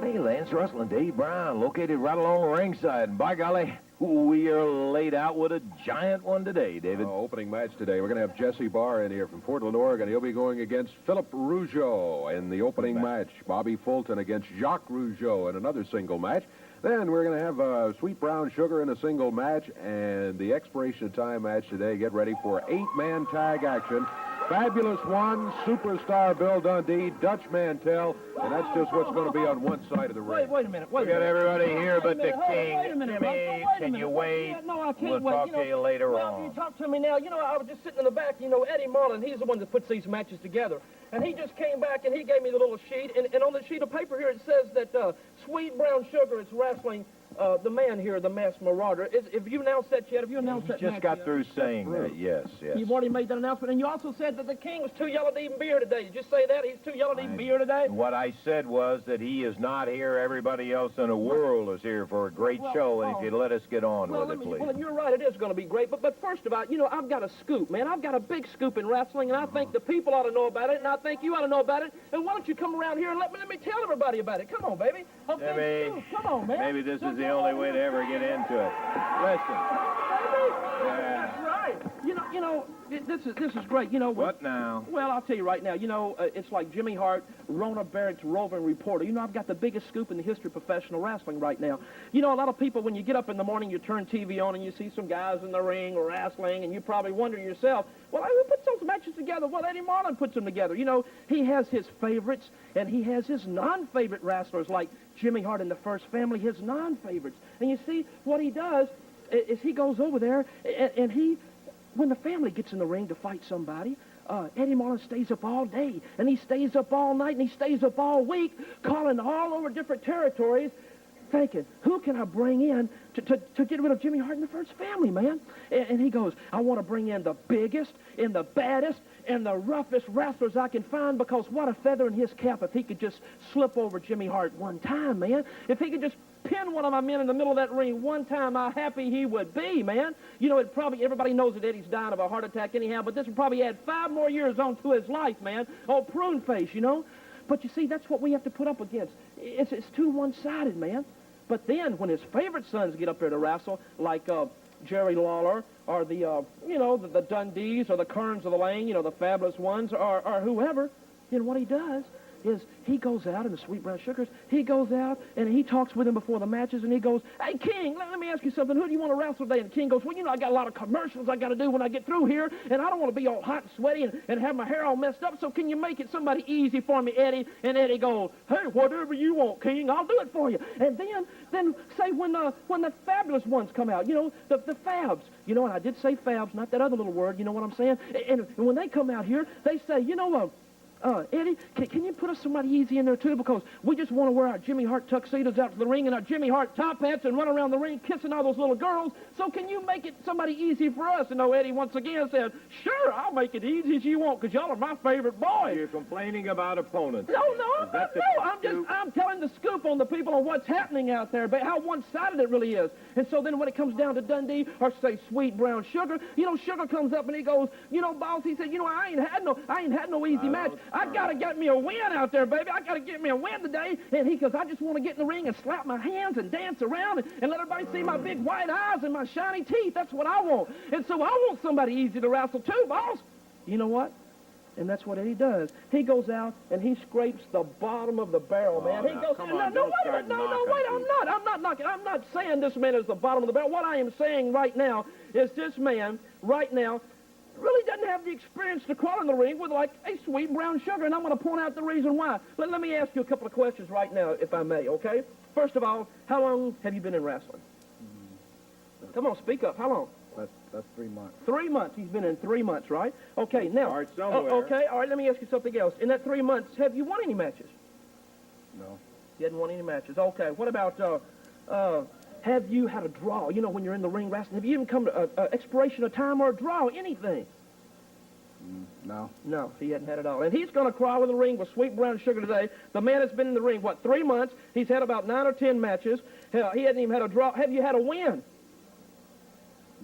everybody. Lance Wrestling, Dave Brown, located right along the ringside. And by golly, we are laid out with a giant one today, David. Opening match today. We're going to have Jesse Barr in here from Portland, Oregon. He'll be going against Philip Rougeau in the opening match. Bobby Fulton against Jacques Rougeau in another single match. Then we're going to have Sweet Brown Sugar in a single match. And the expiration of time match today. Get ready for 8-man tag action. Fabulous One, Superstar Bill Dundee, Dutch Mantel, and that's just what's going to be on one side of the ring. Wait a minute. We got everybody here but the king. Wait a minute, Jimmy, can you wait? No, I We'll can't wait. talk to you later on. You talk to me now. I was just sitting in the back. Eddie Marlin, he's the one that puts these matches together. And he just came back and he gave me the little sheet. And on the sheet of paper here it says that Sweet Brown Sugar is wrestling the man here, the Masked Marauder. Have you announced that yet? Have you announced that Just match got yet? through saying that, yes. You've already made that announcement. And you also said that the king was too yellow to even be here today. Did you say that? He's too yellow to even be here today? What I said was that he is not here. Everybody else in the world is here for a great show. And if you'd let us get on with it, please. Well, you're right. It is going to be great. But first of all, I've got a scoop, man. I've got a big scoop in wrestling, and I think the people ought to know about it, and I think you ought to know about it. And why don't you come around here and let me tell everybody about it? Come on, baby. Maybe, come on, man. Maybe this is the only way to ever get into it. Listen. That's right. This is great. What now? Well, I'll tell you right now. It's like Jimmy Hart, Rona Barrett's roving reporter. I've got the biggest scoop in the history of professional wrestling right now. A lot of people, when you get up in the morning, you turn TV on and you see some guys in the ring wrestling, and you probably wonder yourself, well, who puts those matches together? Well, Eddie Marlin puts them together. He has his favorites, and he has his non-favorite wrestlers, like Jimmy Hart in the First Family, his non-favorites. And you see, what he does is he goes over there, and when the family gets in the ring to fight somebody, Eddie Marlin stays up all day, and he stays up all night, and he stays up all week, calling all over different territories, thinking, who can I bring in to get rid of Jimmy Hart and the First Family, man? And he goes, I want to bring in the biggest and the baddest and the roughest wrestlers I can find, because what a feather in his cap if he could just slip over Jimmy Hart one time, man. If he could just pin one of my men in the middle of that ring one time, how happy he would be, man. Everybody knows that Eddie's dying of a heart attack anyhow, but this would probably add 5 more years on to his life, man. Oh, prune face, But you see, that's what we have to put up against. It's too one-sided, man. But then, when his favorite sons get up there to wrestle, like Jerry Lawler, or the Dundees, or the Kerns of the Lane, the Fabulous Ones, or whoever, then what he does is he goes out, and the Sweet Brown Sugars, he goes out, and he talks with him before the matches, and he goes, hey, King, let me ask you something. Who do you want to wrestle today? And King goes, well, I got a lot of commercials I got to do when I get through here, and I don't want to be all hot and sweaty and have my hair all messed up, so can you make it somebody easy for me, Eddie? And Eddie goes, hey, whatever you want, King, I'll do it for you. And then say when the Fabulous Ones come out, the Fabs, and I did say Fabs, not that other little word, you know what I'm saying? And when they come out here, they say, Eddie, can you put us somebody easy in there, too? Because we just want to wear our Jimmy Hart tuxedos out to the ring and our Jimmy Hart top hats and run around the ring kissing all those little girls. So can you make it somebody easy for us? And Eddie once again said, sure, I'll make it easy as you want, because y'all are my favorite boys. You're complaining about opponents. No, I'm telling the scoop on the people on what's happening out there, but how one-sided it really is. And so then when it comes down to Dundee, or say Sweet Brown Sugar, Sugar comes up and he goes, boss, he said, I ain't had no easy match. I got to get me a win out there, baby. I got to get me a win today. And he goes, I just want to get in the ring and slap my hands and dance around and let everybody see my big white eyes and my shiny teeth. That's what I want. And so I want somebody easy to wrestle too, boss. You know what? And that's what Eddie does. He goes out and he scrapes the bottom of the barrel, man. He goes, wait, I'm not knocking. I'm not saying this man is the bottom of the barrel. What I am saying right now is this man right now really doesn't have the experience to crawl in the ring with, like, a Sweet Brown Sugar, and I'm going to point out the reason why. Let me ask you a couple of questions right now, if I may, okay? First of all, how long have you been in wrestling? Come on, speak up. How long? That's 3 months. 3 months. He's been in 3 months, right? Okay, now. Start somewhere. Okay, all right, let me ask you something else. In that 3 months, have you won any matches? No. You hadn't won any matches. Okay, what about, have you had a draw? When you're in the ring wrestling, have you even come to an expiration of time or a draw, anything? No. No, he hadn't had it all. And he's going to crawl in the ring with Sweet Brown Sugar today. The man has been in the ring, 3 months? He's had about 9 or 10 matches. Hell, he hasn't even had a draw. Have you had a win?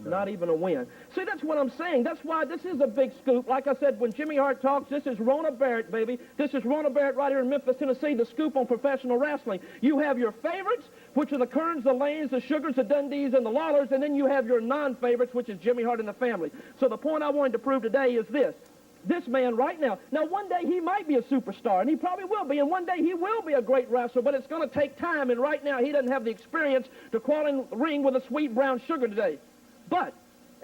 Not even a win. See, that's what I'm saying. That's why this is a big scoop. Like I said, when Jimmy Hart talks, this is Rona Barrett, baby. This is Rona Barrett right here in Memphis, Tennessee, the scoop on professional wrestling. You have your favorites, which are the Kerns, the Lanes, the Sugars, the Dundees, and the Lawlers, and then you have your non-favorites, which is Jimmy Hart and the family. So the point I wanted to prove today is this. This man right now, one day he might be a superstar, and he probably will be, and one day he will be a great wrestler, but it's going to take time, and right now he doesn't have the experience to crawl in the ring with a sweet brown sugar today. But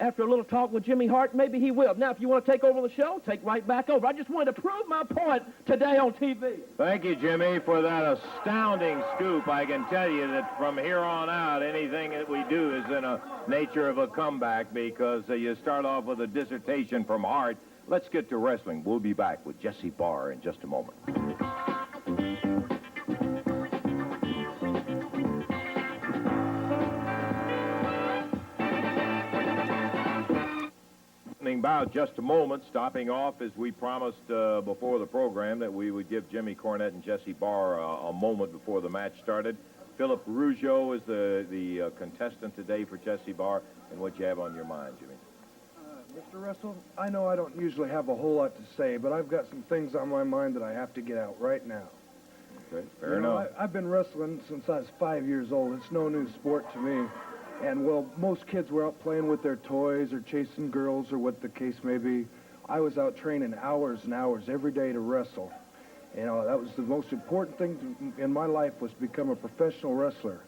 after a little talk with Jimmy Hart, maybe he will. Now, if you want to take over the show, take right back over. I just wanted to prove my point today on TV. Thank you, Jimmy, for that astounding scoop. I can tell you that from here on out, anything that we do is in a nature of a comeback because you start off with a dissertation from Hart. Let's get to wrestling. We'll be back with Jesse Barr in just a moment. About just a moment, stopping off as we promised before the program that we would give Jimmy Cornette and Jesse Barr a moment before the match started. Philip Rougeau is the contestant today for Jesse Barr, and what you have on your mind, Jimmy? Mr. Russell, I know I don't usually have a whole lot to say, but I've got some things on my mind that I have to get out right now. Okay, fair enough. I've been wrestling since I was 5 years old. It's no new sport to me. And, well, most kids were out playing with their toys or chasing girls or what the case may be. I was out training hours and hours every day to wrestle. You know, that was the most important thing in my life was become a professional wrestler.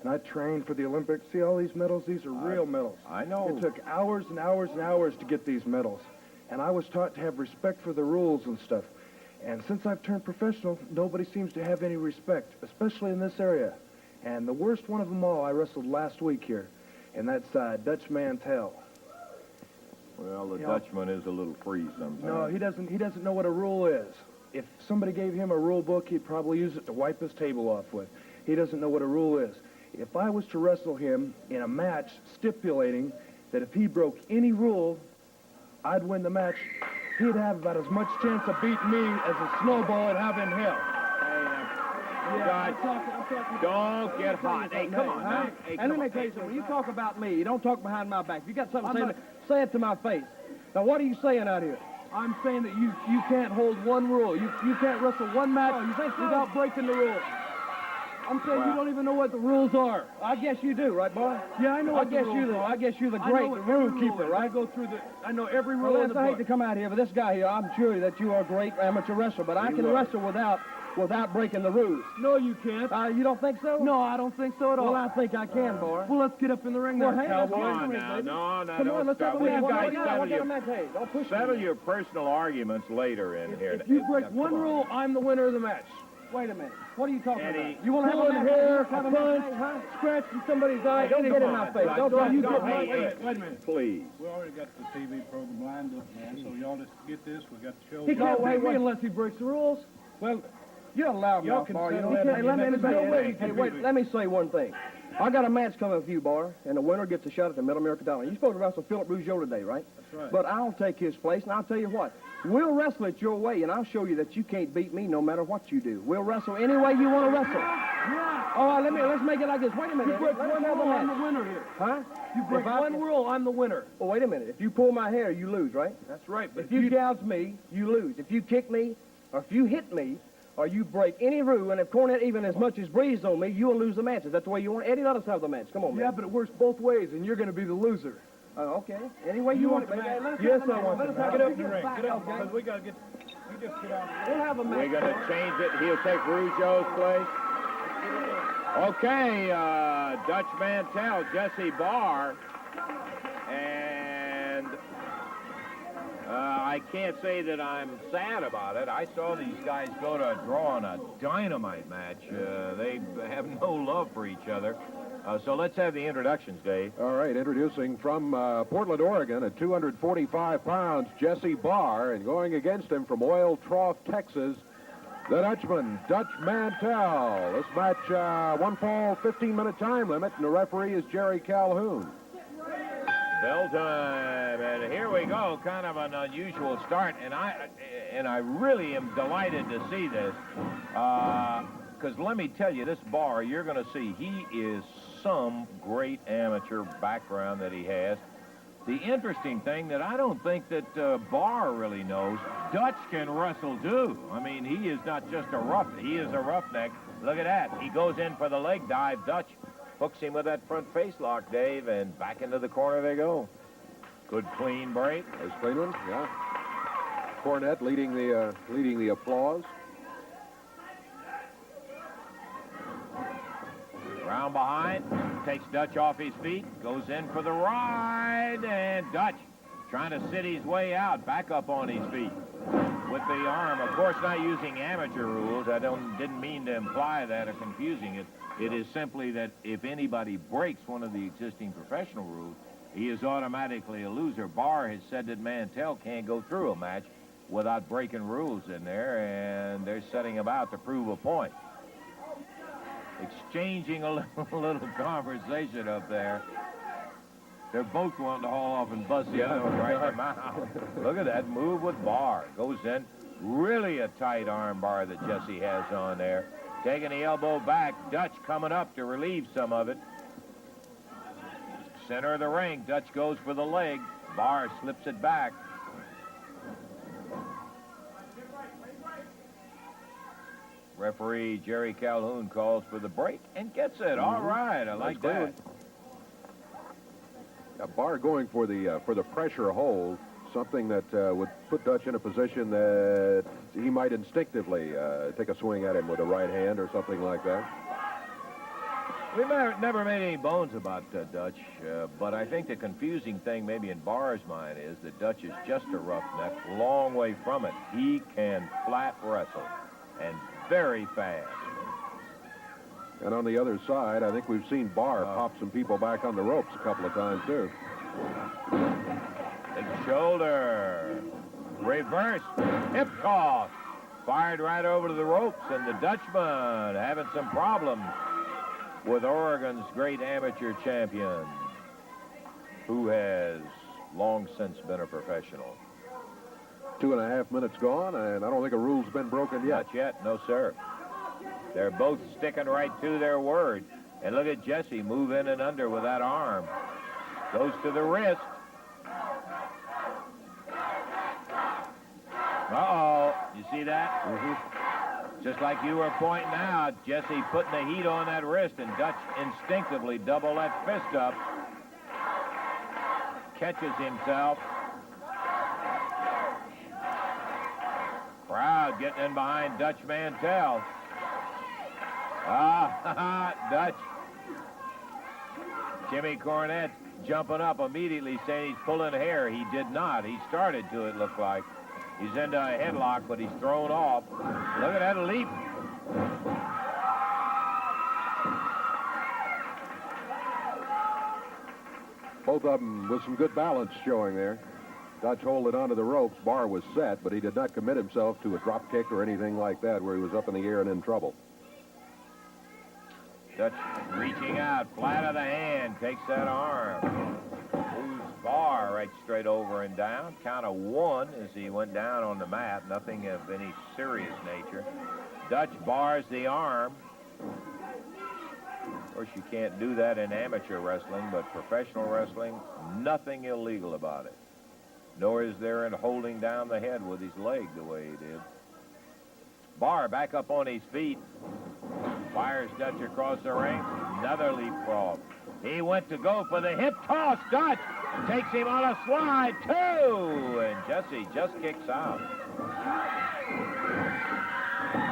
And I trained for the Olympics. See all these medals? These are real medals. I know. It took hours and hours and hours to get these medals. And I was taught to have respect for the rules and stuff. And since I've turned professional, nobody seems to have any respect, especially in this area. And the worst one of them all I wrestled last week here, and that's Dutch Mantell. Well, the Dutchman is a little free sometimes. No, he doesn't know what a rule is. If somebody gave him a rule book, he'd probably use it to wipe his table off with. He doesn't know what a rule is. If I was to wrestle him in a match stipulating that if he broke any rule, I'd win the match, he'd have about as much chance of beating me as a snowball would have in hell. God, don't get hot. Hey, come on. Now. Hey, and let me tell you something. When you talk about me, you don't talk behind my back. If you got something to say, say it to my face. Now, what are you saying out here? I'm saying that you can't hold one rule. You can't wrestle one match without breaking the rules. I'm saying you don't even know what the rules are. I guess you do, right, boy? Yeah, I know what the rules are. I guess you're the great rule keeper, right? I know every rule in the book. I hate to come out here, but this guy here, I'm sure that you are a great amateur wrestler, but I can wrestle without breaking the rules. No, you can't. You don't think so? No, I don't think so at all. Well, I think I can, boy. Well, let's get up in the ring Well, now, hey, cowboy. Come on now. No, Come don't on, let's stop. have a match. Don't push settle your personal arguments later in here. If you break one rule, I'm the winner of the match. Wait a minute. What are you talking Eddie, about? You want to have a hair, have a a punch, match? scratching somebody's eye. Don't get in my face. Don't you get Hey, Wait a minute. please. We already got the TV program lined up, man, so y'all just get this. We got the show. He can't beat me unless he breaks the rules. Well, you're a loud Y'all mouth, can Bar. You settle don't it. hey, let me Hey, wait. Let me say one thing. I got a match coming with you, Bar, and the winner gets a shot at the Middle America Dollar. You're supposed to wrestle Philip Rougeau today, right? That's right. But I'll take his place, and I'll tell you what. We'll wrestle it your way, and I'll show you that you can't beat me no matter what you do. We'll wrestle any way you want to wrestle. Yeah. All right, let's make it like this. Wait a minute. You break Let's one have a rule, I'm match. the winner here. Huh? You break one rule, I'm the winner. Well, wait a minute. If you pull my hair, you lose, right? That's right. But If you gouge me, you lose. If you kick me, or if you hit me, or you break any rule, and if Cornette even as much as breathes on me, you will lose the match. Is that the way you want it? Eddie, let us have the match. Come on, man. Yeah, but it works both ways, and you're going to be the loser. Okay. Any way you want it, baby. Yes, I want the Let us match. have Get it up in the ring. Get up, Okay. because we got to get... We just get out. We'll have a match. We're going to change it. He'll take Rougeau's place. Okay, Dutch Mantell, Jesse Barr, and I can't say that I'm sad about it. I saw these guys go to a draw in a dynamite match. They have no love for each other. So let's have the introductions, Dave. All right, introducing from Portland, Oregon, at 245 pounds, Jesse Barr, and going against him from Oil Trough, Texas, the Dutchman, Dutch Mantell. This match, one fall, 15-minute time limit, and the referee is Jerry Calhoun. Bell time, and here we go. Kind of an unusual start, and I really am delighted to see this. Because let me tell you, this Barr, you're going to see, he is some great amateur background that he has. The interesting thing that I don't think that Barr really knows, Dutch can wrestle too. I mean, he is not just he is a roughneck. Look at that. He goes in for the leg dive. Dutch hooks him with that front face lock, Dave, and back into the corner they go. Good clean break. Nice clean one, yeah. Cornette leading the applause. Round behind, takes Dutch off his feet, goes in for the ride, and Dutch trying to sit his way out, back up on his feet with the arm. Of course, not using amateur rules. I didn't mean to imply that or confusing it. It is simply that if anybody breaks one of the existing professional rules, he is automatically a loser. Barr has said that Mantell can't go through a match without breaking rules in there, and they're setting about to prove a point. Exchanging a little conversation up there. They're both wanting to haul off and bust the other one right in the mouth. Look at that move with Barr. Goes in. Really a tight arm bar that Jesse has on there. Taking the elbow back. Dutch coming up to relieve some of it. Center of the ring. Dutch goes for the leg. Barr slips it back. Referee Jerry Calhoun calls for the break and gets it. All right, I like that. Yeah, Barr going for the pressure hold, something that would put Dutch in a position that he might instinctively take a swing at him with a right hand or something like that. We never made any bones about Dutch, but I think the confusing thing maybe in Barr's mind is that Dutch is just a roughneck, long way from it. He can flat wrestle and very fast. And on the other side, I think we've seen Barr pop some people back on the ropes a couple of times, too. Big shoulder. Reverse. Hip toss. Fired right over to the ropes, and the Dutchman having some problems with Oregon's great amateur champion, who has long since been a professional. 2.5 minutes gone, and I don't think a rule's been broken yet. Not yet, no, sir. They're both sticking right to their word. And look at Jesse move in and under with that arm. Goes to the wrist. Uh-oh. You see that? Mm-hmm. Just like you were pointing out, Jesse putting the heat on that wrist, and Dutch instinctively double that fist up. Catches himself. Crowd getting in behind Dutch Mantell. Dutch. Jimmy Cornette jumping up immediately saying he's pulling hair. He did not. He started to, it looked like. He's into a headlock, but he's thrown off. Look at that leap. Both of them with some good balance showing there. Dutch holding onto the ropes. Barr was set, but he did not commit himself to a drop kick or anything like that where he was up in the air and in trouble. Dutch reaching out, flat of the hand, takes that arm. Moves Barr right straight over and down. Count of 1 as he went down on the mat. Nothing of any serious nature. Dutch bars the arm. Of course, you can't do that in amateur wrestling, but professional wrestling, nothing illegal about it. Nor is there in holding down the head with his leg the way he did. Barr back up on his feet. Fires Dutch across the ring. Another leapfrog. He went to go for the hip toss. Dutch takes him on a slide, too. And Jesse just kicks out.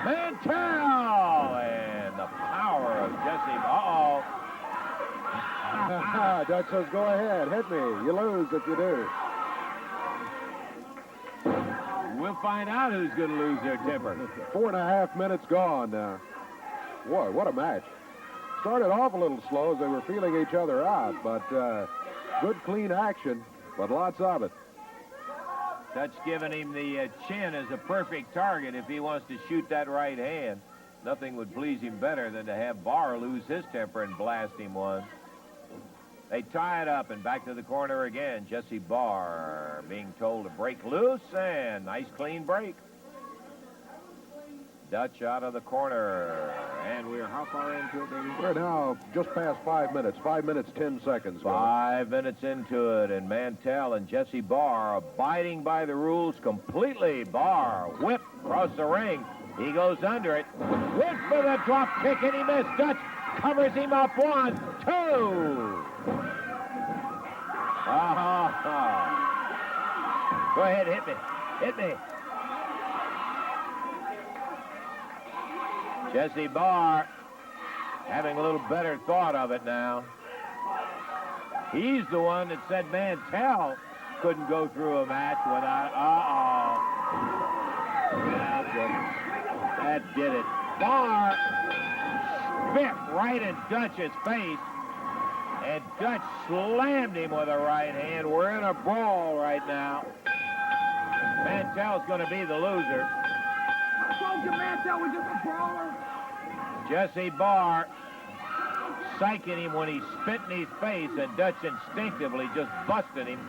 Mantell! And the power of Jesse. Uh-oh. Dutch says, go ahead, hit me. You lose if you do. We'll find out who's going to lose their temper. 4.5 minutes gone now. Boy, what a match. Started off a little slow as they were feeling each other out, but good, clean action, but lots of it. Dutch giving him the chin as a perfect target if he wants to shoot that right hand. Nothing would please him better than to have Barr lose his temper and blast him one. They tie it up and back to the corner again. Jesse Barr being told to break loose, and nice clean break. Dutch out of the corner. And we're how far into it, baby? We're now just past 5 minutes. 5 minutes, 10 seconds. 5 minutes into it, and Mantell and Jesse Barr abiding by the rules completely. Barr, whip across the ring. He goes under it. Whip for the drop kick, and he missed. Dutch covers him up. 1, 2. Go ahead, hit me. Hit me. Jesse Barr having a little better thought of it now. He's the one that said Mantell couldn't go through a match without... That did it. Barr spit right in Dutch's face, and Dutch slammed him with a right hand. We're in a brawl right now. Mantell's going to be the loser. I told you Mantell was just a brawler. Jesse Barr psyching him when he spit in his face, and Dutch instinctively just busted him.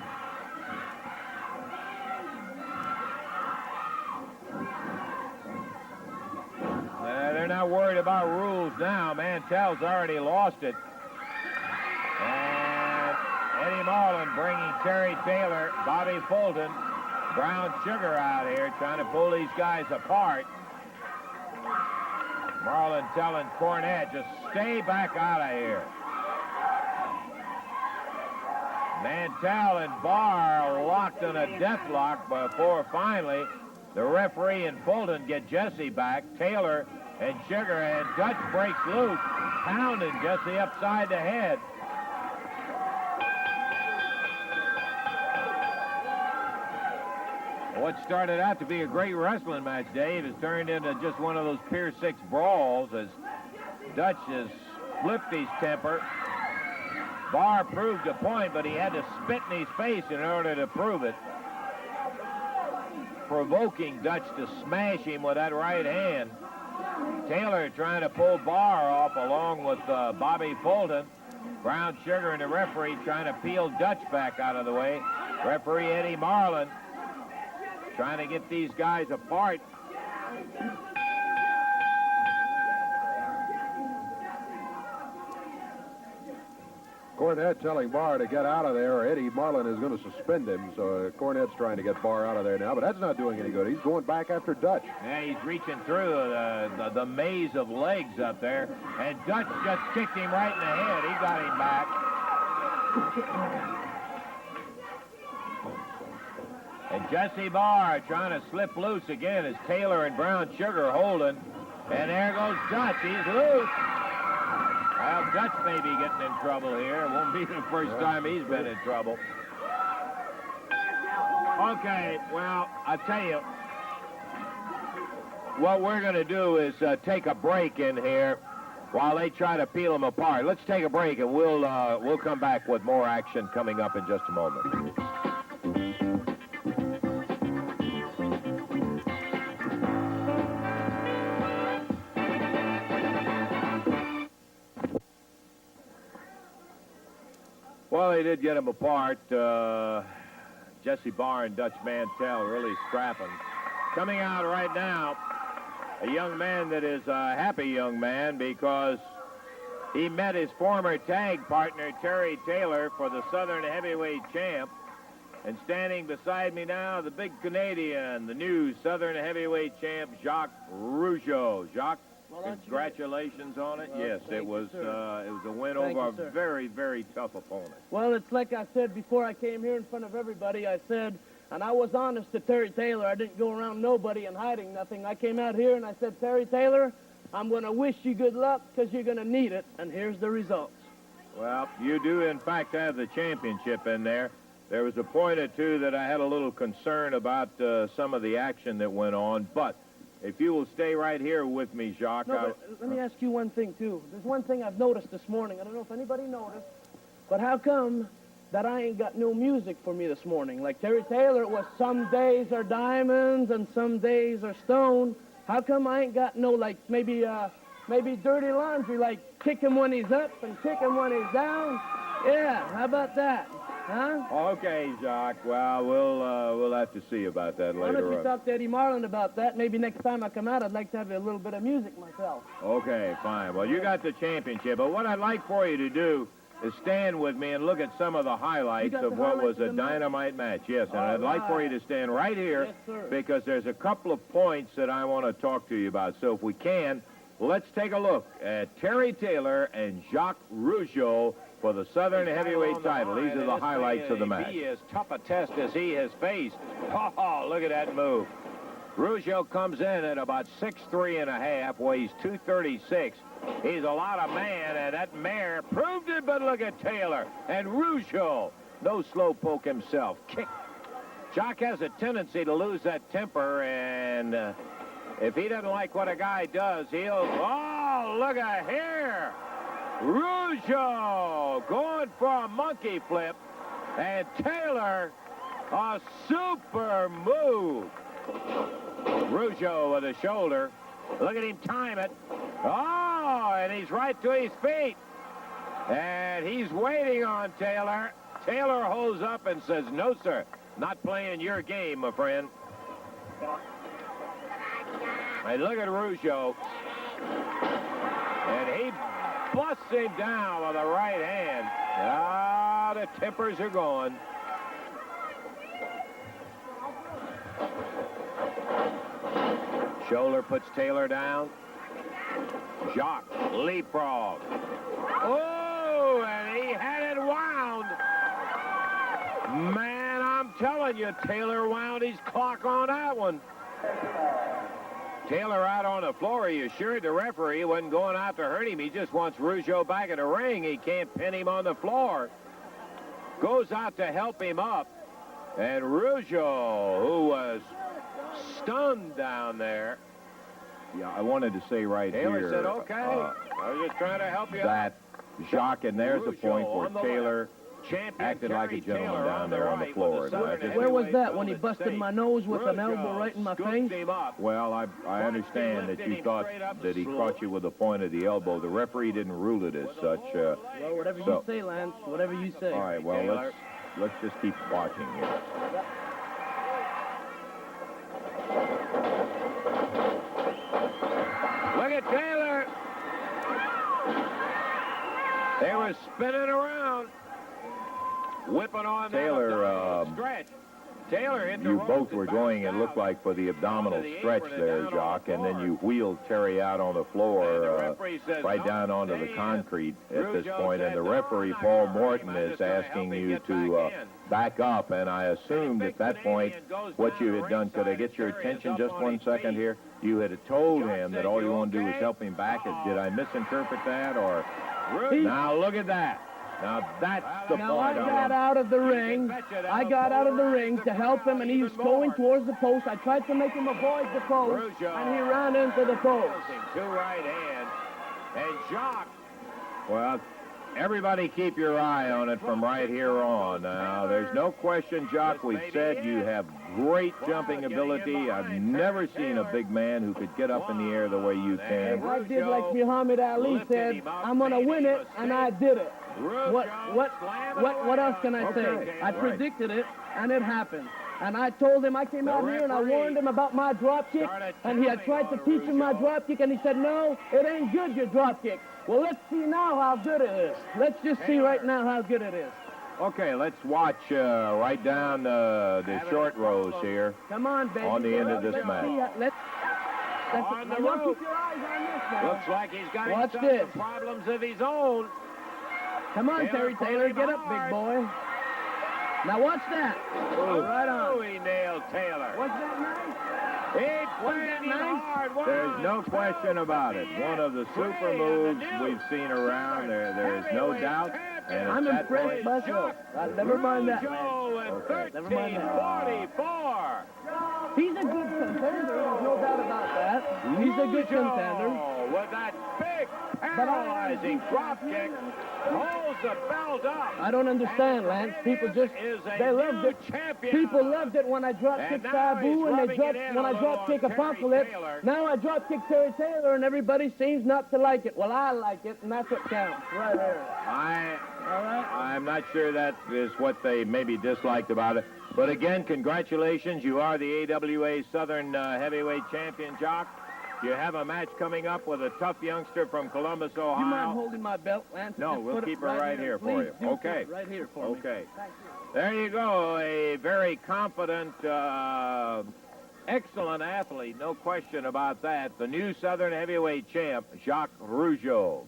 They're not worried about rules now. Mantell's already lost it. And Eddie Marlin bringing Terry Taylor, Bobby Fulton, Brown Sugar out here trying to pull these guys apart. Marlin telling Cornette, just stay back out of here. Mantell and Barr locked in a deathlock before finally the referee and Fulton get Jesse back. Taylor and Sugar, and Dutch breaks loose, pounding Jesse upside the head. What started out to be a great wrestling match, Dave, has turned into just one of those Pier 6 brawls as Dutch has flipped his temper. Barr proved a point, but he had to spit in his face in order to prove it, provoking Dutch to smash him with that right hand. Taylor trying to pull Barr off along with Bobby Fulton. Brown Sugar and the referee trying to peel Dutch back out of the way. Referee Eddie Marlin trying to get these guys apart. Cornette telling Barr to get out of there, or Eddie Marlin is going to suspend him. So Cornette's trying to get Barr out of there now, but that's not doing any good. He's going back after Dutch. Yeah, he's reaching through the maze of legs up there, and Dutch just kicked him right in the head. He got him back. And Jesse Barr trying to slip loose again as Taylor and Brown Sugar holding. And there goes Dutch. He's loose. Well, Dutch may be getting in trouble here. It won't be the first time he's been in trouble. Okay, well, I'll tell you, what we're going to do is take a break in here while they try to peel them apart. Let's take a break, and we'll come back with more action coming up in just a moment. Well, they did get them apart. Jesse Barr and Dutch Mantell really scrapping. Coming out right now, a young man that is a happy young man because he met his former tag partner, Terry Taylor, for the Southern Heavyweight Champ. And standing beside me now, the big Canadian, the new Southern Heavyweight Champ, Jacques Rougeau. Jacques, well, congratulations on it. Well, yes, it was a win Thank over you, a sir. very, very tough opponent. Well, it's like I said before I came here in front of everybody. I said, and I was honest to Terry Taylor. I didn't go around nobody and hiding nothing. I came out here and I said, Terry Taylor, I'm going to wish you good luck because you're going to need it, and here's the results. Well, you do, in fact, have the championship in there. There was a point or two that I had a little concern about some of the action that went on, but if you will stay right here with me, Jacques. No, but let me ask you one thing, too. There's one thing I've noticed this morning. I don't know if anybody noticed, but how come that I ain't got no music for me this morning? Like Terry Taylor, it was some days are diamonds and some days are stone. How come I ain't got no, like, maybe dirty laundry, like kick him when he's up and kick him when he's down? Yeah, how about that? Huh? Okay, Jacques. Well, we'll have to see about that Why don't later you on. talk to Eddie Marlin about that? Maybe next time I come out, I'd like to have a little bit of music myself. Okay, fine. Well, you got the championship, but what I'd like for you to do is stand with me and look at some of the highlights got of the what highlights was of a the match? dynamite match. Yes, and I'd like for you to stand right here Yes, sir. because there's a couple of points that I want to talk to you about. So if we can, let's take a look at Terry Taylor and Jacques Rougeau for the Southern Heavyweight title. These are the highlights of the match. Be as tough a test as he has faced. Oh, look at that move. Rougeau comes in at about 6'3 and a half, weighs 236. He's a lot of man, and that mare proved it, but look at Taylor. And Rougeau, no slowpoke himself, kick. Jacques has a tendency to lose that temper, and if he doesn't like what a guy does, he'll... Oh, look at here! Rougeau going for a monkey flip, and Taylor, a super move. Rougeau with a shoulder. Look at him time it. Oh, and he's right to his feet. And he's waiting on Taylor. Taylor holds up and says, no, sir, not playing your game, my friend. And look at Rougeau. And he busts him down with a right hand. Ah, the tempers are going. Shoulder puts Taylor down. Jacques leapfrog. Oh, and he had it wound. Man, I'm telling you, Taylor wound his clock on that one. Taylor out on the floor. He assured the referee he wasn't going out to hurt him. He just wants Rougeau back in the ring. He can't pin him on the floor. Goes out to help him up. And Rougeau, who was stunned down there. Yeah, I wanted to say right Taylor here. said, okay. I was just trying to help you. That Jacques, and there's the Rougeau point on the where Taylor left. Champion acted like a Terry gentleman Taylor down there on the right floor. with the And I Southern just- Where was heavyweight that, when he belt busted at my stake? nose with an elbow Rougeau right in my scooped face? him up. Well, I understand that you thought that he caught you with the point of the elbow. The referee didn't rule it as such. Well, whatever So- you say, Lance, whatever you say. All right, well, Taylor. let's just keep watching here. Look at Taylor. They were spinning around. Whipping on Taylor, that abdominal stretch. Taylor hit the You ropes both and were bounced going, it out. looked like, for the abdominal Onto the stretch apron and there, down on Jacques, the and then floor. you wheeled Terry out on the And the floor, referee says, right "No, down onto stay the in." concrete at this Rougeau point, and said, the "No, referee, I'm not Paul gonna hurt Morton, him. I'm is just gonna help asking him you get to back in." back up, and I assumed big at that point Canadian goes what down you to had done. Could I ringside get your and Terry is attention up just on one his second feet. here? You had told Jacques him that said, all you "You want to do is okay?" help him back. Did I misinterpret that, or? Rougeau- Now look at that. Now that's the Now, I point. got out of the ring. betcha that I the got out of the polar ring is to help him, and he was even going more. towards the post. I tried to make him avoid the post, Rougeau and he ran into the post. Two right hand. And Jacques. Well, everybody keep your eye on it from right here on. Now, there's no question, Jock, we've said you have great jumping ability. I've never seen a big man who could get up in the air the way you can. I did like Muhammad Ali said, I'm going to win it, and I did it. What else can I say? Okay, I right. predicted it, and it happened. And I told him, I came out here and I warned him about my drop kick, and he had tried to teach him my drop kick, and he said, no, it ain't good, your drop kick. Well, let's see now how good it is. Let's just see right now how good it is. Okay, let's watch right down the short rows here. Come on, baby. On the end of this Let's match. see how- let's On the now, y'all rope. keep your eyes on this now. Looks like he's got Watch himself this. some problems of his own. Come on, Taylor Terry Taylor, pulling get him up, big hard. boy. Now watch that. Right Oh, on. he nailed Taylor. Was that nice? He Wasn't played that him nice? hard. There's no question about it. One of the super moves we've seen around. There is no doubt. And I'm at that impressed point, myself. Never mind that, man. Rougeau Never mind that. 13-44. He's a good contender. There's no doubt about that. He's a good contender. Rougeau with that big paralyzing drop kick, holds the belt up. I don't understand, Lance. People just, they loved it. Champion. People loved it when I drop kick Sabu and when I drop kick Apocalypse. Now I drop kick Terry Taylor and everybody seems not to like it. Well, I like it, and that's what counts right there. I'm not sure that is what they maybe disliked about it. But again, congratulations. You are the AWA Southern Heavyweight Champion, Jock. You have a match coming up with a tough youngster from Columbus, Ohio. You mind holding my belt, Lance? No, Just we'll put it keep her right here for you. Please do Okay. put it right here for me. Okay. There you go. A very confident, excellent athlete. No question about that. The new Southern Heavyweight champ, Jacques Rougeau.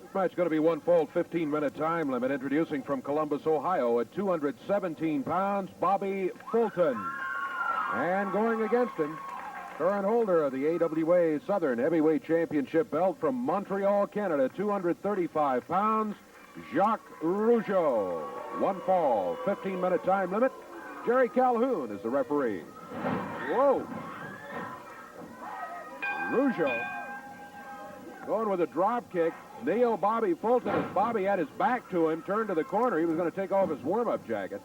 This match is going to be one full 15-minute time limit. Introducing from Columbus, Ohio, at 217 pounds, Bobby Fulton. And going against him, current holder of the AWA Southern Heavyweight Championship belt from Montreal, Canada, 235 pounds, Jacques Rougeau. One fall, 15-minute time limit. Jerry Calhoun is the referee. Whoa. Rougeau going with a drop kick. Nailed Bobby Fulton as Bobby had his back to him, turned to the corner. He was going to take off his warm-up jacket.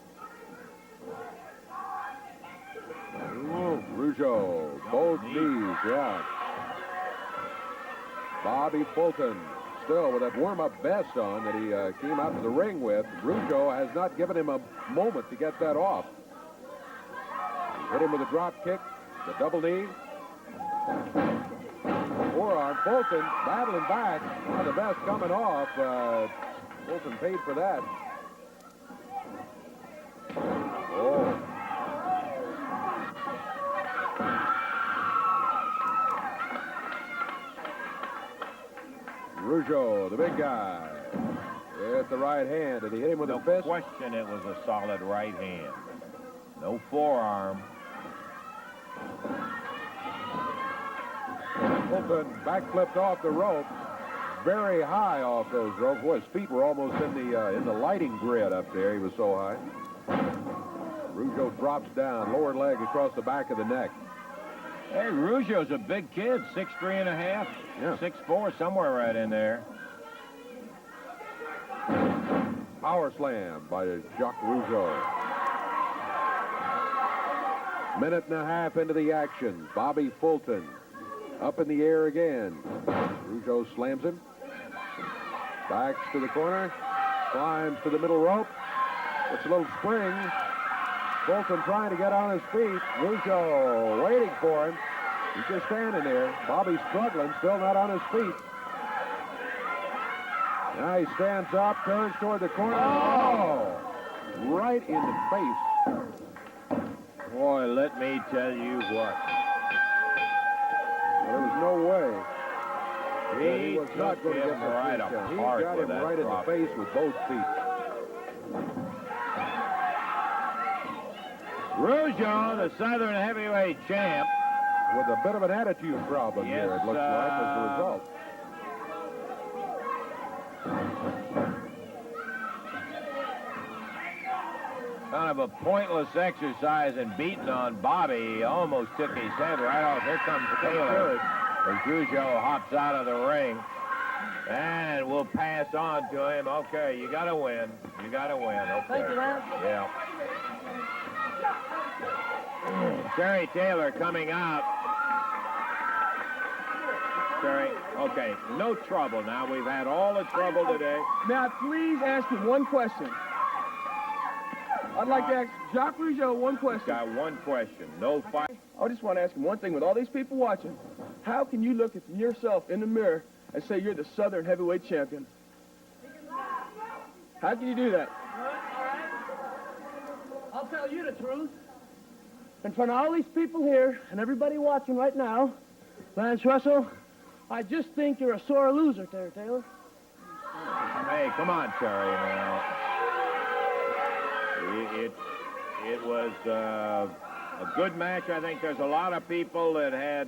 Oh, Rougeau, both knees, yeah. Bobby Fulton still with that warm-up vest on that he came out to the ring with. Rougeau has not given him a moment to get that off. He hit him with a drop kick, the double knee. Forearm, Fulton battling back. Now the vest coming off. Fulton paid for that. Oh. Rougeau, the big guy, with the right hand. Did he hit him with a fist? No question it was a solid right hand. No forearm. Fulton backflipped off the rope, very high off those ropes. Boy, his feet were almost in the lighting grid up there. He was so high. Rougeau drops down, lower leg across the back of the neck. Hey, Rougeau's a big kid, 6'3" and a half, Yeah. 6'4", somewhere right in there. Power slam by Jacques Rougeau. Minute and a half into the action. Bobby Fulton up in the air again. Rougeau slams him. Backs to the corner. Climbs to the middle rope. It's a little spring. Fulton trying to get on his feet. Rougeau waiting for him. He's just standing there. Bobby's struggling, still not on his feet. Now he stands up, turns toward the corner. Oh! Right in the face. Boy, let me tell you what. There was no way. He was took not going to him get that right face down. He apart got with him that right in the drop. face with both feet. Rougeau, the Southern Heavyweight champ. With a bit of an attitude problem Yes, here, it looks like, as a result. Kind of a pointless exercise and beating on Bobby. He almost took his head right off. Here comes Taylor. As Rougeau hops out of the ring. And we'll pass on to him. Okay, you got to win. You got to win. Okay. Thank you, Lance. Yeah. Terry Taylor coming out. Terry, okay, no trouble now. We've had all the trouble today. May I please ask you one question? I'd like to ask Jacques Rougeau one question. Got one question. No fight. I just want to ask him one thing. With all these people watching, how can you look at yourself in the mirror and say you're the Southern Heavyweight Champion? How can you do that? I'll tell you the truth. In front of all these people here and everybody watching right now, Lance Russell, I just think you're a sore loser, Terry Taylor. Hey, come on, Terry. Now. It was a good match. I think there's a lot of people that had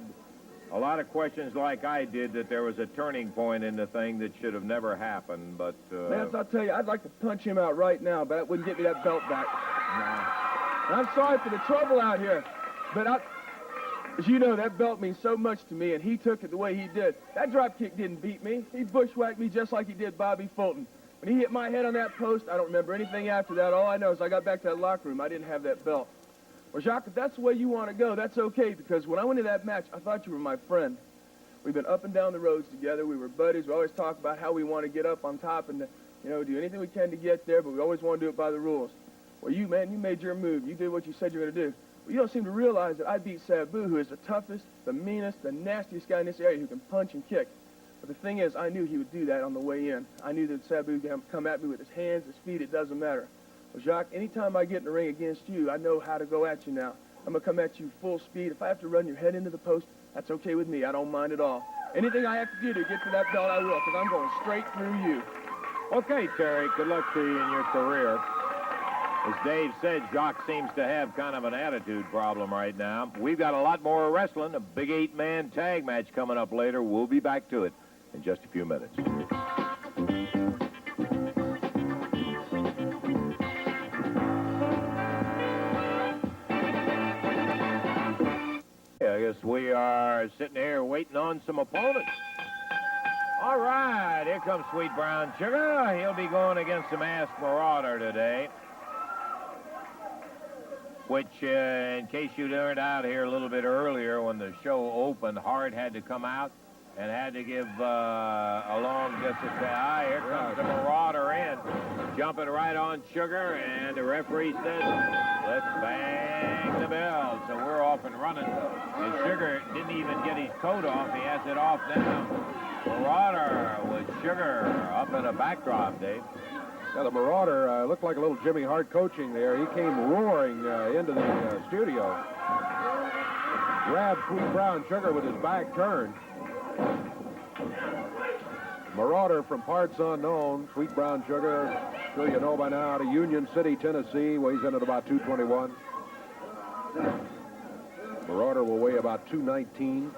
a lot of questions like I did that there was a turning point in the thing that should have never happened. But Lance, I'll tell you, I'd like to punch him out right now, but that wouldn't get me that belt back. no. I'm sorry for the trouble out here, but As you know, that belt means so much to me, and he took it the way he did. That drop kick didn't beat me. He bushwhacked me just like he did Bobby Fulton. When he hit my head on that post, I don't remember anything after that. All I know is I got back to that locker room. I didn't have that belt. Well, Jacques, if that's the way you want to go, that's okay, because when I went to that match, I thought you were my friend. We've been up and down the roads together. We were buddies. We always talk about how we want to get up on top and, do anything we can to get there, but we always want to do it by the rules. Well, you made your move. You did what you said you were going to do. But you don't seem to realize that I beat Sabu, who is the toughest, the meanest, the nastiest guy in this area who can punch and kick. But the thing is, I knew he would do that on the way in. I knew that Sabu would come at me with his hands, his feet, it doesn't matter. Well, Jacques, anytime I get in the ring against you, I know how to go at you now. I'm going to come at you full speed. If I have to run your head into the post, that's okay with me. I don't mind at all. Anything I have to do to get to that belt, I will, because I'm going straight through you. Okay, Terry, good luck to you in your career. As Dave said, Jacques seems to have kind of an attitude problem right now. We've got a lot more wrestling, a big 8-man tag match coming up later. We'll be back to it in just a few minutes. I guess we are sitting here waiting on some opponents. All right, here comes Sweet Brown Sugar. He'll be going against the Masked Marauder today, which, in case you learned out here a little bit earlier when the show opened, Hart had to come out and had to give a long distance. Here comes the Marauder in, jumping right on Sugar, and the referee says, let's bang the bell. So we're off and running. And Sugar didn't even get his coat off. He has it off now. Marauder with Sugar up in a backdrop, Dave. Yeah, the Marauder looked like a little Jimmy Hart coaching there. He came roaring into the studio. Grabbed Sweet Brown Sugar with his back turned. Marauder from parts unknown. Sweet Brown Sugar, sure you know by now, out of Union City, Tennessee, weighs in at about 221. Marauder will weigh about 219.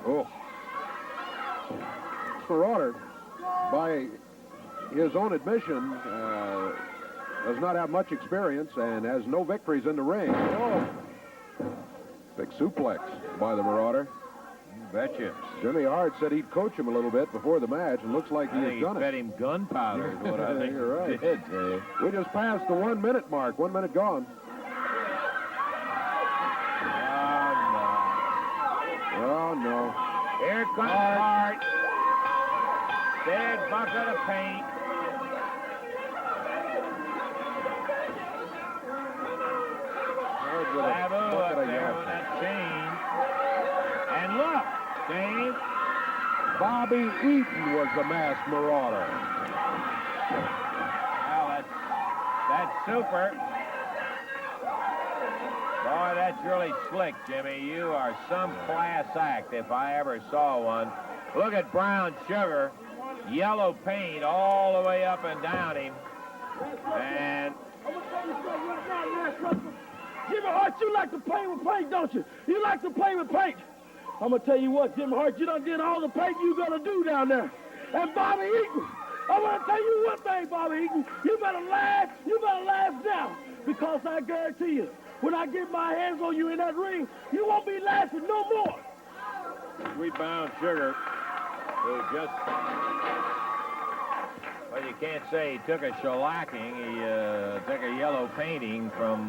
Oh. Marauder, by his own admission, does not have much experience and has no victories in the ring. Oh. Big suplex by the Marauder. You betcha. Jimmy Hart said he'd coach him a little bit before the match, and looks like he has done it. Fed him gunpowder is what I think. You're right. Did, Dave. We just passed the 1 minute mark. 1 minute gone. Oh, no. Here comes Hart. Big bucket of paint. Sabu up there with that chain. And look, Dave. Bobby Eaton was the Masked Marauder. Well, that's super. Boy, that's really slick, Jimmy. You are some class act if I ever saw one. Look at Brown Sugar. Yellow paint all the way up and down him. And Jimmy Hart, you like to play with paint, don't you? You like to play with paint. I'm going to tell you what, Jimmy Hart, you done did all the paint you going to do down there. And Bobby Eaton, I want to tell you one thing, Bobby Eaton. You better laugh now, because I guarantee you, when I get my hands on you in that ring, you won't be laughing no more. Sweet Brown Sugar, who just, well, you can't say he took a shellacking. He took a yellow painting from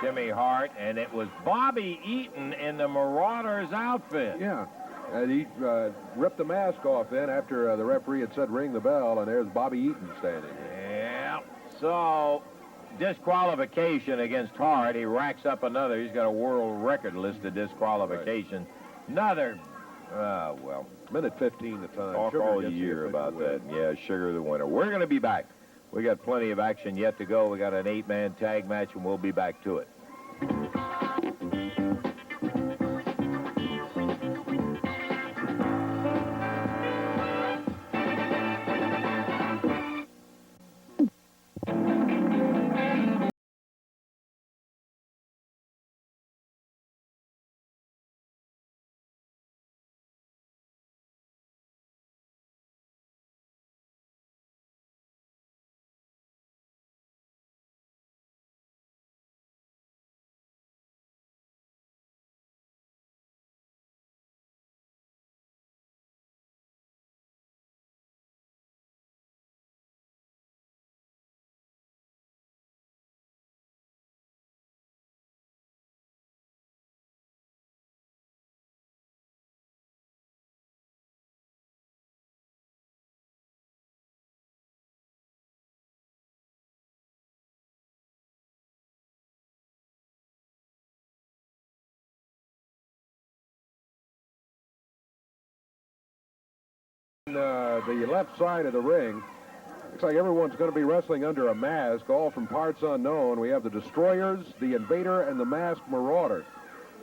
Jimmy Hart, and it was Bobby Eaton in the Marauders outfit. Yeah. And he ripped the mask off then after the referee had said ring the bell, and there's Bobby Eaton standing. Yeah. So, disqualification against Hart. He racks up another. He's got a world record list of disqualification. Right. Another, well. Minute 15 the time. Talk Sugar all gets year the about win. that. Yeah, Sugar the winner. We're going to be back. We got plenty of action yet to go. We got an 8-man tag match, and we'll be back to it. the left side of the ring. Looks like everyone's going to be wrestling under a mask, all from parts unknown. We have the Destroyers, the Invader, and the Masked Marauder.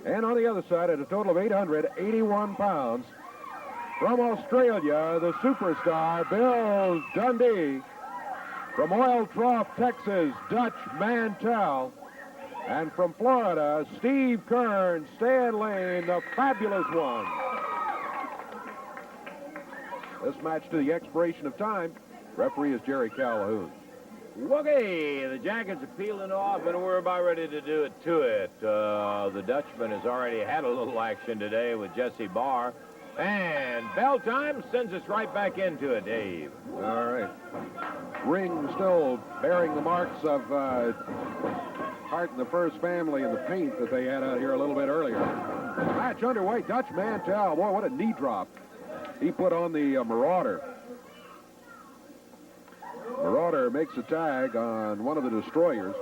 And on the other side, at a total of 881 pounds, from Australia, the superstar, Bill Dundee. From Oil Trough, Texas, Dutch Mantell. And from Florida, Steve Kern, Stan Lane, the Fabulous One. This match to the expiration of time. Referee is Jerry Calhoun. Okay, the jackets are peeling off, and we're about ready to do it to it. The Dutchman has already had a little action today with Jesse Barr. And bell time sends us right back into it, Dave. All right. Ring still bearing the marks of Hart and the First Family and the paint that they had out here a little bit earlier. Match underway. Dutch Mantell. Boy, what a knee drop he put on the Marauder. Marauder makes a tag on one of the Destroyers.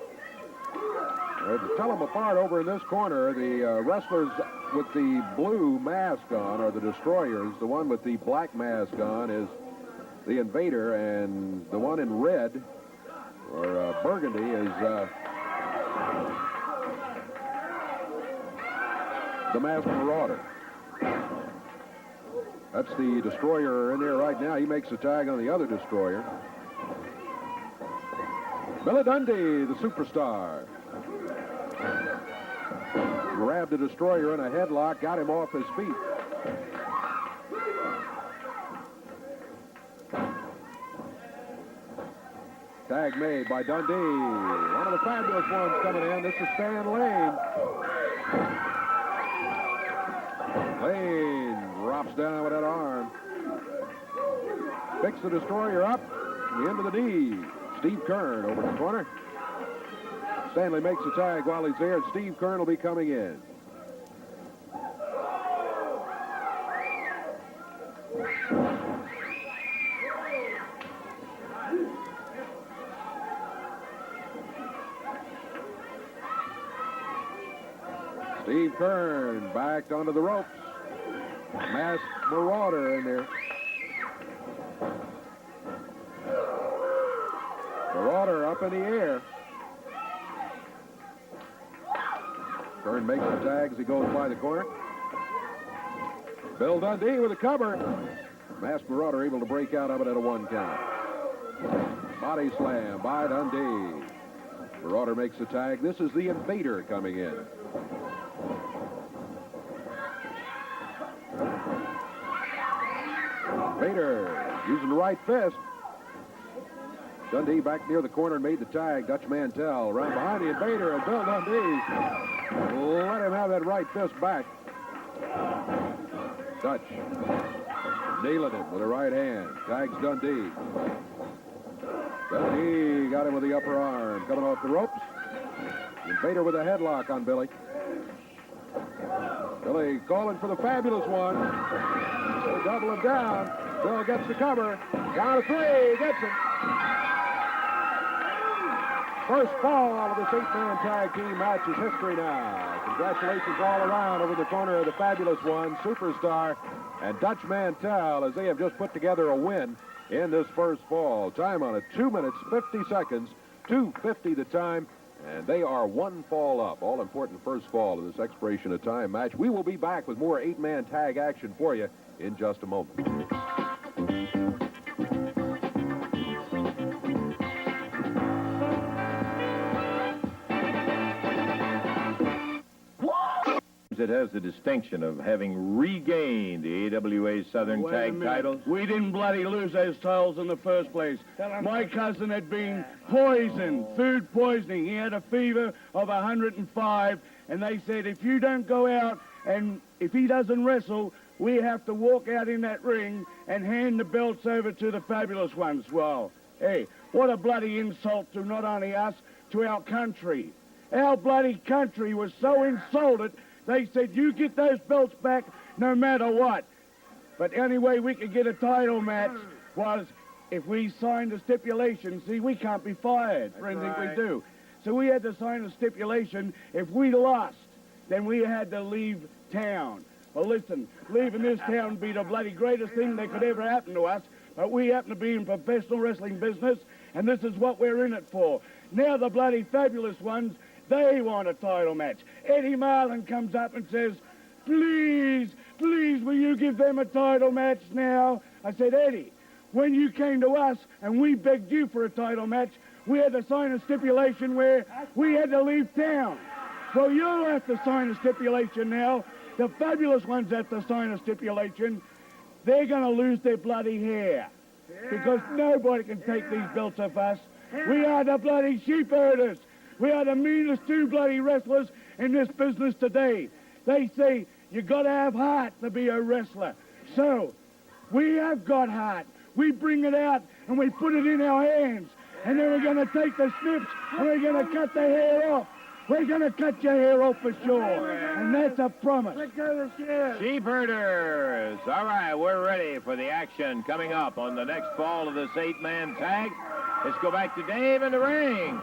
To tell them apart over in this corner, the wrestlers with the blue mask on are the Destroyers. The one with the black mask on is the Invader, and the one in red, or burgundy, is the Masked Marauder. That's the Destroyer in there right now. He makes a tag on the other Destroyer. Billy Dundee, the superstar. Grabbed the Destroyer in a headlock, got him off his feet. Tag made by Dundee. One of the Fabulous Ones coming in. This is Stan Lane. Lane drops down with that arm. Picks the Destroyer up. Into the knee. Steve Kern over in the corner. Stanley makes the tag while he's there, and Steve Kern will be coming in. Steve Kern backed onto the ropes. Masked Marauder in there. Marauder up in the air. Kern makes the tag as he goes by the corner. Bill Dundee with a cover. Masked Marauder able to break out of it at a 1 count. Body slam by Dundee. Marauder makes the tag. This is the Invader coming in. Invader using the right fist. Dundee back near the corner and made the tag. Dutch Mantell around behind the Invader, and Bill Dundee let him have that right fist back. Dutch nailing him with a right hand. Tags Dundee. Dundee got him with the upper arm. Coming off the ropes. Invader with a headlock on Billy. Billy calling for the Fabulous One. They double him down. Bill gets the cover. Down to 3. Gets it. First fall of this 8-man tag team match is history now. Congratulations all around over the corner of the Fabulous One, Superstar, and Dutch Mantell, as they have just put together a win in this first fall. Time on it, 2 minutes, 50 seconds, 2:50 the time, and they are 1 fall up. All important first fall in this expiration of time match. We will be back with more 8-man tag action for you in just a moment. It has the distinction of having regained the AWA Southern Tag title. We didn't bloody lose those titles in the first place. My cousin had been poisoned, food poisoning. He had a fever of 105, and they said, if you don't go out and if he doesn't wrestle, we have to walk out in that ring and hand the belts over to the Fabulous Ones. Well, hey, what a bloody insult to not only us, to our country. Our bloody country was so insulted. They said, you get those belts back no matter what. But the only way we could get a title match was if we signed a stipulation. See, we can't be fired for anything we do. So we had to sign a stipulation. If we lost, then we had to leave town. Well, listen, leaving this town would be the bloody greatest thing that could ever happen to us, but we happen to be in professional wrestling business, and this is what we're in it for. Now the bloody fabulous ones, they want a title match. Eddie Marlin comes up and says, please, will you give them a title match now? I said, Eddie, when you came to us and we begged you for a title match, we had to sign a stipulation where we had to leave town. So you'll have to sign a stipulation now. The fabulous ones have to sign a stipulation. They're going to lose their bloody hair because nobody can take these belts off us. We are the bloody sheep herders. We are the meanest two bloody wrestlers in this business today. They say you got to have heart to be a wrestler. So we have got heart. We bring it out and we put it in our hands. And then we're going to take the snips and we're going to cut the hair off. We're going to cut your hair off for sure. And that's a promise. Sheep herders. All right, we're ready for the action coming up on the next fall of this 8-man tag. Let's go back to Dave in the ring.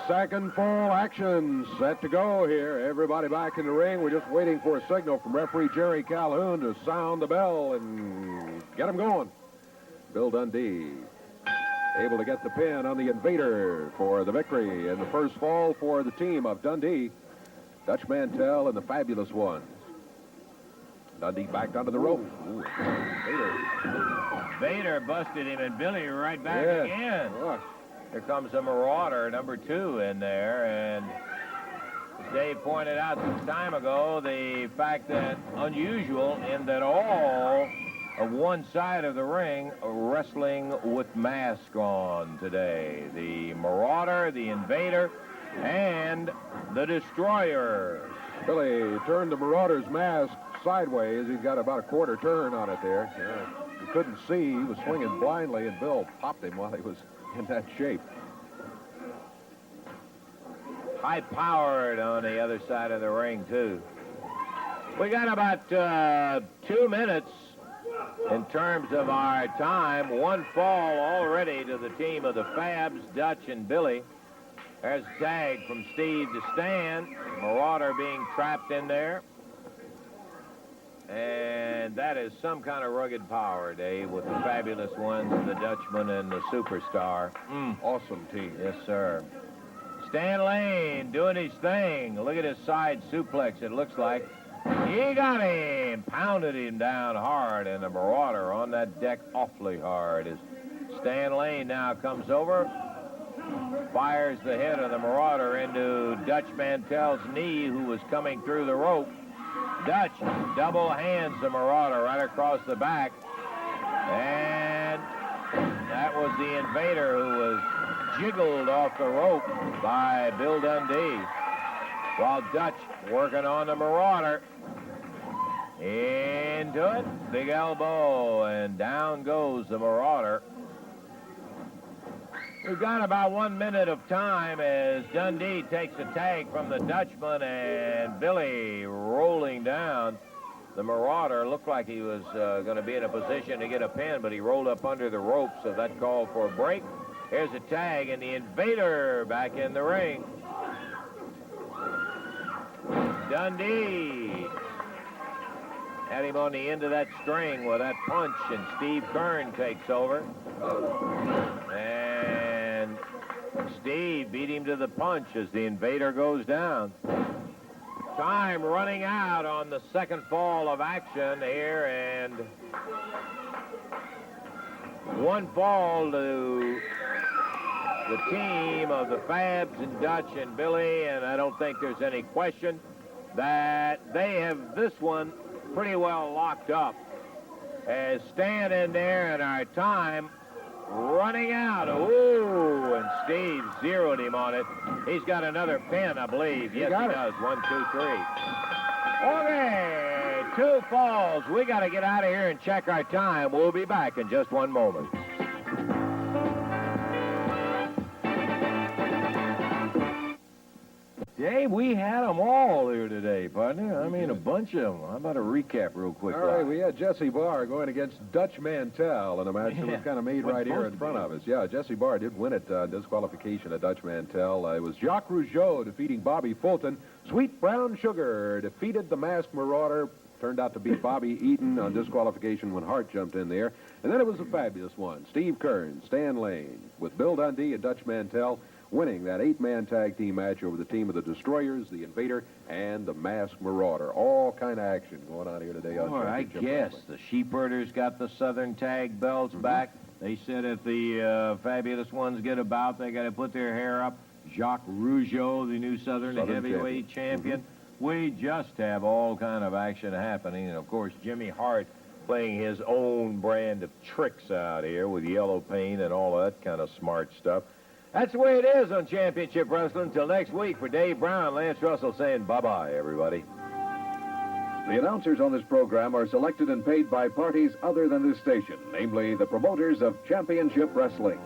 Second fall action set to go here. Everybody back in the ring. We're just waiting for a signal from referee Jerry Calhoun to sound the bell and get them going. Bill Dundee able to get the pin on the Invader for the victory in the first fall for the team of Dundee, Dutch Mantell, and the Fabulous Ones. Dundee backed onto the rope. Ooh, Vader busted him, and Billy right back again. Look. Here comes the Marauder, number 2 in there, and as Dave pointed out some time ago, the fact that unusual in that all of one side of the ring wrestling with masks on today. The Marauder, the Invader, and the Destroyer. Billy turned the Marauder's mask sideways. He's got about a quarter turn on it there. He couldn't see. He was swinging blindly, and Bill popped him while he was in that shape. High-powered on the other side of the ring, too. We got about 2 minutes in terms of our time. One fall already to the team of the Fabs, Dutch and Billy. There's a tag from Steve to Stan. Marauder being trapped in there. And that is some kind of rugged power, Dave, with the Fabulous Ones, the Dutchman, and the Superstar. Awesome team. Yes, sir. Stan Lane doing his thing. Look at his side suplex, it looks like. He got him, pounded him down hard, and the Marauder on that deck awfully hard. As Stan Lane now comes over, fires the head of the Marauder into Dutch Mantell's knee, who was coming through the rope. Dutch double hands the Marauder right across the back, and that was the Invader who was jiggled off the rope by Bill Dundee, while Dutch working on the Marauder. Into it, big elbow, and down goes the Marauder. We've got about 1 minute of time as Dundee takes a tag from the Dutchman, and Billy rolling down. The Marauder looked like he was going to be in a position to get a pin, but he rolled up under the rope, so that called for a break. Here's a tag, and the Invader back in the ring. Dundee had him on the end of that string with that punch, and Steve Kern takes over. And Steve beat him to the punch as the Invader goes down. Time running out on the second fall of action here, and one fall to the team of the Fabs and Dutch and Billy, and I don't think there's any question that they have this one pretty well locked up. As Stan in there, and our time running out. Ooh, and Steve zeroed him on it. He's got another pin, I believe. Yes, he does. 1, 2, 3. Okay, 2 falls. We got to get out of here and check our time. We'll be back in just 1 moment. Dave, we had them all here today, partner. I mean, a bunch of them. How about a recap real quick? All right, we had Jesse Barr going against Dutch Mantell in a match that was kind of made right here in front of us. Yeah, Jesse Barr did win it, disqualification of Dutch Mantell. It was Jacques Rougeau defeating Bobby Fulton. Sweet Brown Sugar defeated the Masked Marauder. turned out to be Bobby Eaton on disqualification when Hart jumped in there. And then it was a fabulous one. Steve Kearns, Stan Lane, with Bill Dundee and Dutch Mantell winning that 8-man tag team match over the team of the Destroyers, the Invader, and the Masked Marauder. All kind of action going on here today on I Championship guess Wrestling. the Sheepherders got the Southern Tag belts back. They said if the fabulous ones get about, they got to put their hair up. Jacques Rougeau, the new Southern heavyweight champion. We just have all kind of action happening. And, of course, Jimmy Hart playing his own brand of tricks out here with yellow paint and all that kind of smart stuff. That's the way it is on Championship Wrestling. Until next week, for Dave Brown, Lance Russell saying bye-bye, everybody. The announcers on this program are selected and paid by parties other than this station, namely the promoters of Championship Wrestling.